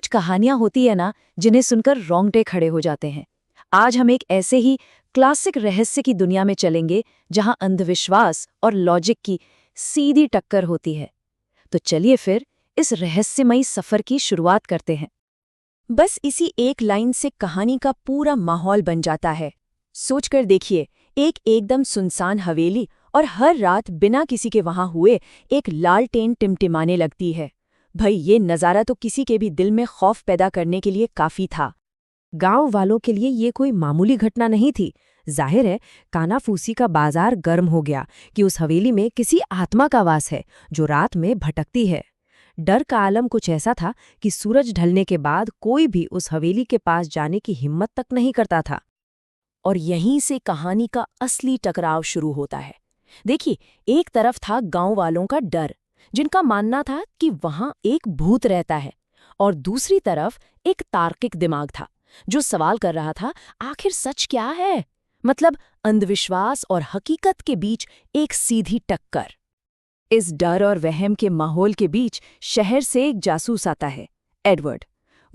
कुछ कहानियां होती है ना, जिन्हें सुनकर रोंगटे खड़े हो जाते हैं। आज हम एक ऐसे ही क्लासिक रहस्य की दुनिया में चलेंगे जहां अंधविश्वास और लॉजिक की सीधी टक्कर होती है। तो चलिए फिर इस रहस्यमयी सफर की शुरुआत करते हैं। बस इसी एक लाइन से कहानी का पूरा माहौल बन जाता है। सोचकर देखिए, एक एकदम सुनसान हवेली और हर रात बिना किसी के वहां हुए एक लालटेन टिमटिमाने लगती है। भाई, ये नज़ारा तो किसी के भी दिल में खौफ पैदा करने के लिए काफी था। गांव वालों के लिए ये कोई मामूली घटना नहीं थी। जाहिर है, कानाफूसी का बाजार गर्म हो गया कि उस हवेली में किसी आत्मा का वास है जो रात में भटकती है। डर का आलम कुछ ऐसा था कि सूरज ढलने के बाद कोई भी उस हवेली के पास जाने की हिम्मत तक नहीं करता था। और यहीं से कहानी का असली टकराव शुरू होता है। देखिए, एक तरफ था गांव वालों का डर, जिनका मानना था कि वहां एक भूत रहता है, और दूसरी तरफ एक तार्किक दिमाग था जो सवाल कर रहा था, आखिर सच क्या है? मतलब अंधविश्वास और हकीकत के बीच एक सीधी टक्कर। इस डर और वहम के माहौल के बीच शहर से एक जासूस आता है, एडवर्ड।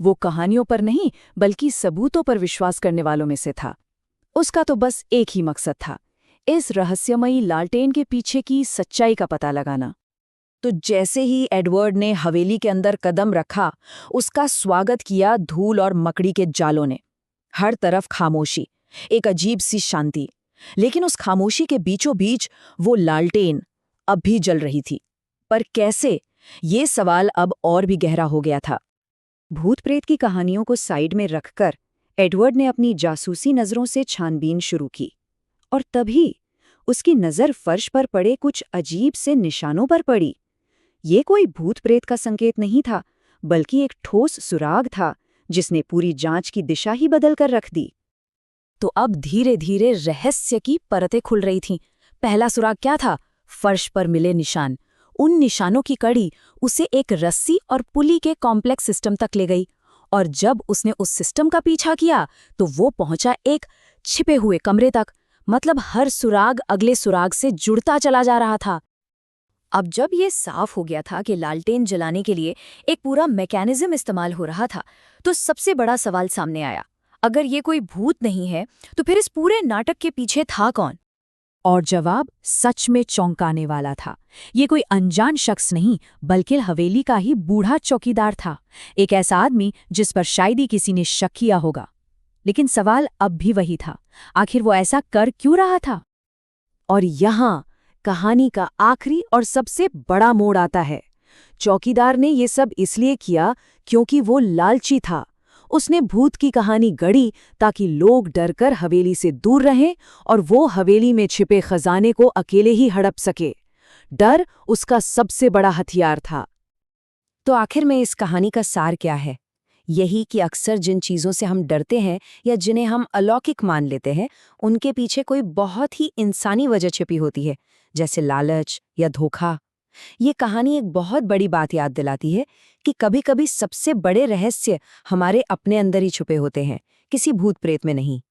वो कहानियों पर नहीं बल्कि सबूतों पर विश्वास करने वालों में से था। उसका तो बस एक ही मकसद था, इस रहस्यमयी लालटेन के पीछे की सच्चाई का पता लगाना। तो जैसे ही एडवर्ड ने हवेली के अंदर कदम रखा, उसका स्वागत किया धूल और मकड़ी के जालों ने। हर तरफ खामोशी, एक अजीब सी शांति। लेकिन उस खामोशी के बीचों बीच वो लालटेन अब भी जल रही थी। पर कैसे? ये सवाल अब और भी गहरा हो गया था। भूत प्रेत की कहानियों को साइड में रखकर एडवर्ड ने अपनी जासूसी नजरों से छानबीन शुरू की। और तभी उसकी नजर फर्श पर पड़े कुछ अजीब से निशानों पर पड़ी। ये कोई भूत प्रेत का संकेत नहीं था, बल्कि एक ठोस सुराग था जिसने पूरी जांच की दिशा ही बदल कर रख दी। तो अब धीरे धीरे रहस्य की परतें खुल रही थीं। पहला सुराग क्या था? फर्श पर मिले निशान। उन निशानों की कड़ी उसे एक रस्सी और पुली के कॉम्प्लेक्स सिस्टम तक ले गई। और जब उसने उस सिस्टम का पीछा किया तो वो पहुंचा एक छिपे हुए कमरे तक। मतलब हर सुराग अगले सुराग से जुड़ता चला जा रहा था। अब जब ये साफ हो गया था कि लालटेन जलाने के लिए एक पूरा मैकेनिज्म इस्तेमाल हो रहा था, तो सबसे बड़ा सवाल सामने आया। अगर ये कोई भूत नहीं है, तो फिर इस पूरे नाटक के पीछे था कौन? और जवाब सच में चौंकाने वाला था। ये कोई अनजान शख्स नहीं, बल्कि हवेली का ही बूढ़ा चौकीदार था। एक ऐसा आदमी जिस पर शायद ही किसी ने शक किया होगा। लेकिन सवाल अब भी वही था, आखिर वो ऐसा कर क्यों रहा था? और यहाँ कहानी का आखिरी और सबसे बड़ा मोड़ आता है। चौकीदार ने ये सब इसलिए किया क्योंकि वो लालची था। उसने भूत की कहानी गढ़ी ताकि लोग डरकर हवेली से दूर रहें और वो हवेली में छिपे खजाने को अकेले ही हड़प सके। डर उसका सबसे बड़ा हथियार था। तो आखिर में इस कहानी का सार क्या है? यही कि अक्सर जिन चीज़ों से हम डरते हैं या जिन्हें हम अलौकिक मान लेते हैं, उनके पीछे कोई बहुत ही इंसानी वजह छिपी होती है, जैसे लालच या धोखा। ये कहानी एक बहुत बड़ी बात याद दिलाती है कि कभी-कभी सबसे बड़े रहस्य हमारे अपने अंदर ही छुपे होते हैं, किसी भूत प्रेत में नहीं।